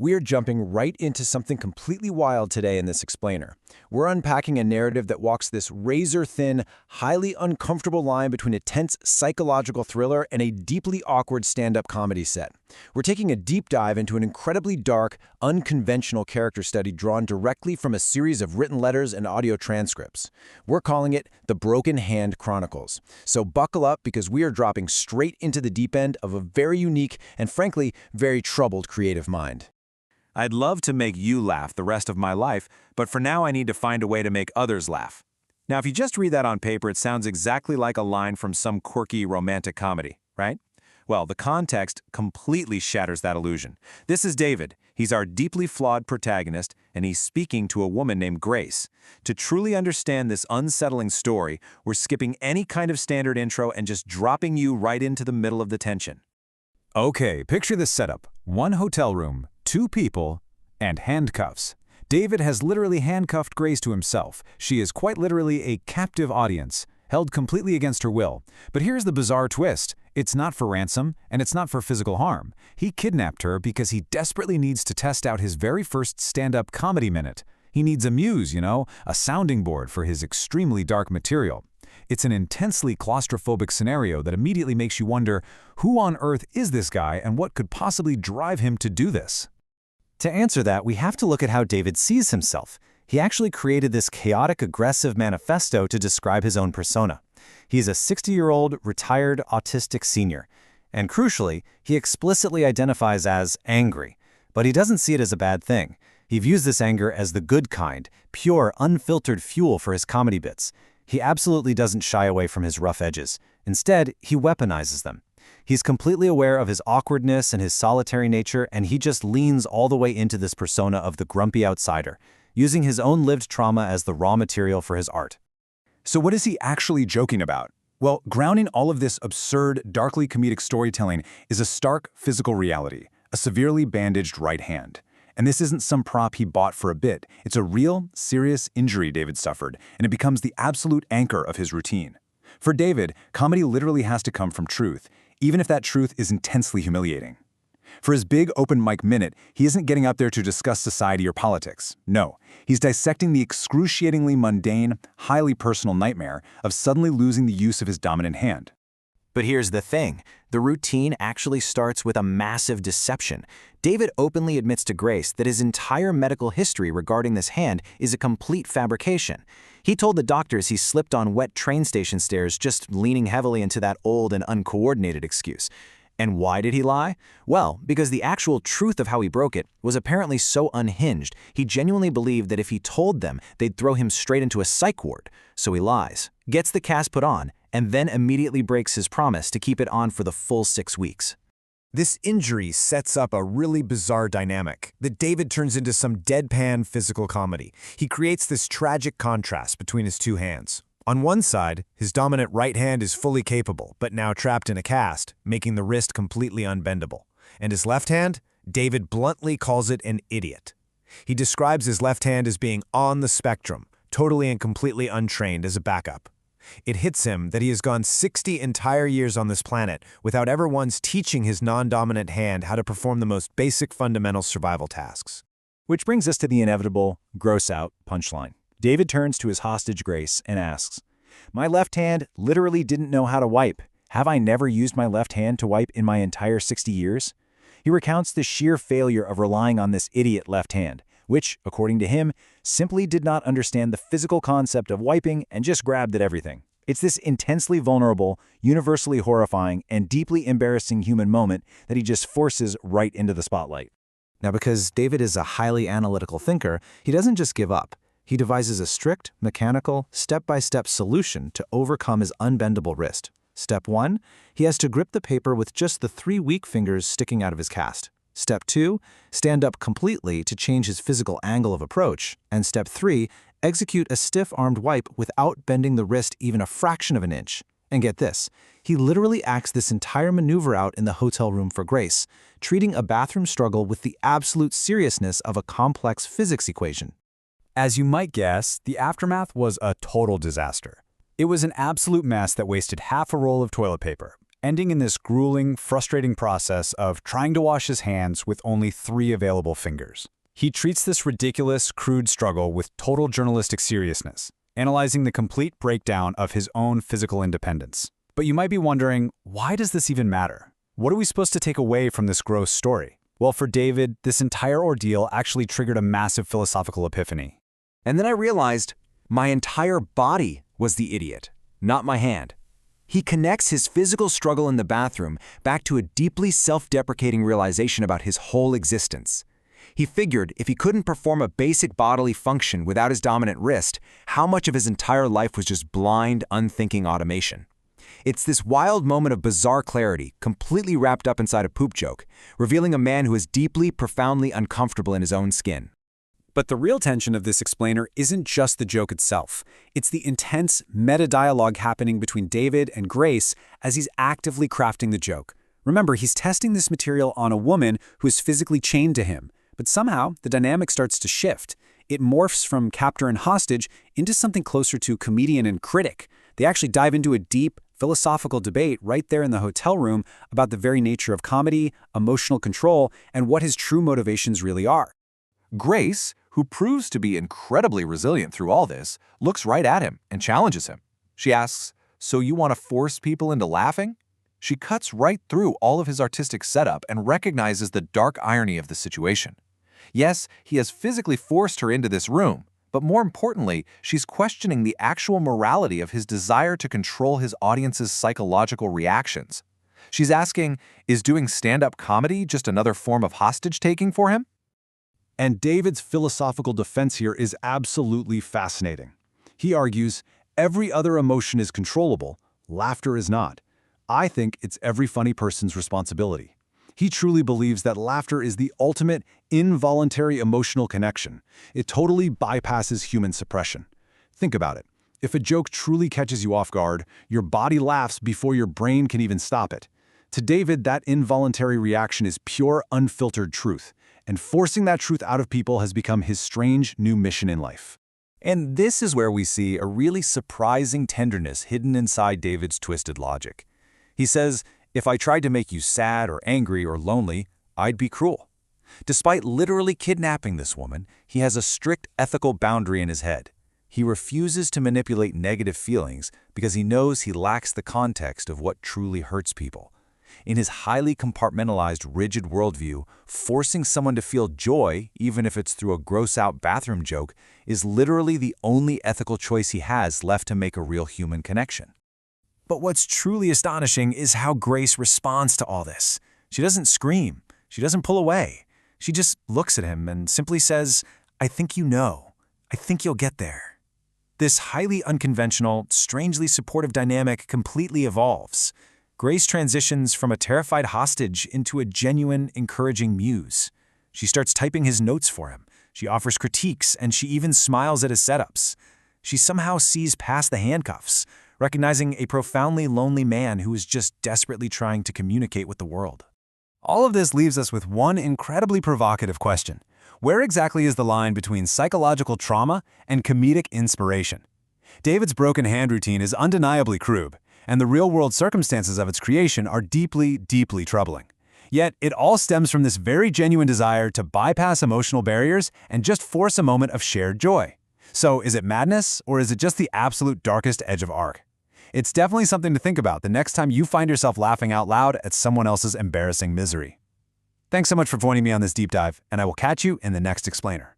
We're jumping right into something completely wild today in this explainer. We're unpacking a narrative that walks this razor-thin, highly uncomfortable line between a tense psychological thriller and a deeply awkward stand-up comedy set. We're taking a deep dive into an incredibly dark, unconventional character study drawn directly from a series of written letters and audio transcripts. We're calling it The Broken Hand Chronicles. So buckle up because we are dropping straight into the deep end of a very unique and frankly, very troubled creative mind. I'd love to make you laugh the rest of my life, but for now I need to find a way to make others laugh. Now, if you just read that on paper, it sounds exactly like a line from some quirky romantic comedy, right? Well, the context completely shatters that illusion. This is David. He's our deeply flawed protagonist, and he's speaking to a woman named Grace. To truly understand this unsettling story, we're skipping any kind of standard intro and just dropping you right into the middle of the tension. Okay, picture this setup. One hotel room, two people, and handcuffs. David has literally handcuffed Grace to himself. She is quite literally a captive audience, held completely against her will. But here's the bizarre twist. It's not for ransom, and it's not for physical harm. He kidnapped her because he desperately needs to test out his very first stand-up comedy minute. He needs a muse, a sounding board for his extremely dark material. It's an intensely claustrophobic scenario that immediately makes you wonder, who on earth is this guy and what could possibly drive him to do this? To answer that, we have to look at how David sees himself. He actually created this chaotic, aggressive manifesto to describe his own persona. He's a 60-year-old, retired autistic senior. And crucially, he explicitly identifies as angry. But he doesn't see it as a bad thing. He views this anger as the good kind, pure, unfiltered fuel for his comedy bits. He absolutely doesn't shy away from his rough edges. Instead, he weaponizes them. He's completely aware of his awkwardness and his solitary nature, and he just leans all the way into this persona of the grumpy outsider, using his own lived trauma as the raw material for his art. So what is he actually joking about? Well, grounding all of this absurd, darkly comedic storytelling is a stark physical reality, a severely bandaged right hand. And this isn't some prop he bought for a bit. It's a real, serious injury David suffered, and it becomes the absolute anchor of his routine. For David, comedy literally has to come from truth, even if that truth is intensely humiliating. For his big open mic minute, he isn't getting up there to discuss society or politics. No, he's dissecting the excruciatingly mundane, highly personal nightmare of suddenly losing the use of his dominant hand. But here's the thing. The routine actually starts with a massive deception. David openly admits to Grace that his entire medical history regarding this hand is a complete fabrication. He told the doctors he slipped on wet train station stairs, just leaning heavily into that old and uncoordinated excuse. And why did he lie? Well, because the actual truth of how he broke it was apparently so unhinged, he genuinely believed that if he told them, they'd throw him straight into a psych ward. So he lies, gets the cast put on, and then immediately breaks his promise to keep it on for the full 6 weeks. This injury sets up a really bizarre dynamic that David turns into some deadpan physical comedy. He creates this tragic contrast between his two hands. On one side, his dominant right hand is fully capable, but now trapped in a cast, making the wrist completely unbendable. And his left hand? David bluntly calls it an idiot. He describes his left hand as being on the spectrum, totally and completely untrained as a backup. It hits him that he has gone 60 entire years on this planet without ever once teaching his non-dominant hand how to perform the most basic fundamental survival tasks. Which brings us to the inevitable, gross-out punchline. David turns to his hostage Grace and asks, "My left hand literally didn't know how to wipe. Have I never used my left hand to wipe in my entire 60 years?" He recounts the sheer failure of relying on this idiot left hand, which, according to him, simply did not understand the physical concept of wiping and just grabbed at everything. It's this intensely vulnerable, universally horrifying, and deeply embarrassing human moment that he just forces right into the spotlight. Now, because David is a highly analytical thinker, he doesn't just give up. He devises a strict, mechanical, step-by-step solution to overcome his unbendable wrist. Step 1, he has to grip the paper with just the 3 weak fingers sticking out of his cast. Step 2, stand up completely to change his physical angle of approach. And Step 3, execute a stiff-armed wipe without bending the wrist even a fraction of an inch. And get this, he literally acts this entire maneuver out in the hotel room for Grace, treating a bathroom struggle with the absolute seriousness of a complex physics equation. As you might guess, the aftermath was a total disaster. It was an absolute mess that wasted half a roll of toilet paper. ending in this grueling, frustrating process of trying to wash his hands with only 3 available fingers. He treats this ridiculous, crude struggle with total journalistic seriousness, analyzing the complete breakdown of his own physical independence. But you might be wondering, why does this even matter? What are we supposed to take away from this gross story? Well, for David, this entire ordeal actually triggered a massive philosophical epiphany. And then I realized my entire body was the idiot, not my hand. He connects his physical struggle in the bathroom back to a deeply self-deprecating realization about his whole existence. He figured if he couldn't perform a basic bodily function without his dominant wrist, how much of his entire life was just blind, unthinking automation. It's this wild moment of bizarre clarity, completely wrapped up inside a poop joke, revealing a man who is deeply, profoundly uncomfortable in his own skin. But the real tension of this explainer isn't just the joke itself. It's the intense meta-dialogue happening between David and Grace as he's actively crafting the joke. Remember, he's testing this material on a woman who is physically chained to him, but somehow the dynamic starts to shift. It morphs from captor and hostage into something closer to comedian and critic. They actually dive into a deep, philosophical debate right there in the hotel room about the very nature of comedy, emotional control, and what his true motivations really are. Grace, who proves to be incredibly resilient through all this, looks right at him and challenges him. She asks, "So you want to force people into laughing?" She cuts right through all of his artistic setup and recognizes the dark irony of the situation. Yes, he has physically forced her into this room, but more importantly, she's questioning the actual morality of his desire to control his audience's psychological reactions. She's asking, is doing stand-up comedy just another form of hostage-taking for him? And David's philosophical defense here is absolutely fascinating. He argues, every other emotion is controllable, laughter is not. I think it's every funny person's responsibility. He truly believes that laughter is the ultimate involuntary emotional connection. It totally bypasses human suppression. Think about it. If a joke truly catches you off guard, your body laughs before your brain can even stop it. To David, that involuntary reaction is pure, unfiltered truth, and forcing that truth out of people has become his strange new mission in life. And this is where we see a really surprising tenderness hidden inside David's twisted logic. He says, if I tried to make you sad or angry or lonely, I'd be cruel. Despite literally kidnapping this woman, he has a strict ethical boundary in his head. He refuses to manipulate negative feelings because he knows he lacks the context of what truly hurts people. In his highly compartmentalized, rigid worldview, forcing someone to feel joy, even if it's through a gross-out bathroom joke, is literally the only ethical choice he has left to make a real human connection. But what's truly astonishing is how Grace responds to all this. She doesn't scream. She doesn't pull away. She just looks at him and simply says, I think you know. I think you'll get there. This highly unconventional, strangely supportive dynamic completely evolves. Grace transitions from a terrified hostage into a genuine, encouraging muse. She starts typing his notes for him. She offers critiques, and she even smiles at his setups. She somehow sees past the handcuffs, recognizing a profoundly lonely man who is just desperately trying to communicate with the world. All of this leaves us with one incredibly provocative question. Where exactly is the line between psychological trauma and comedic inspiration? David's broken hand routine is undeniably crude, and the real-world circumstances of its creation are deeply, deeply troubling. Yet, it all stems from this very genuine desire to bypass emotional barriers and just force a moment of shared joy. So, is it madness, or is it just the absolute darkest edge of art? It's definitely something to think about the next time you find yourself laughing out loud at someone else's embarrassing misery. Thanks so much for joining me on this deep dive, and I will catch you in the next explainer.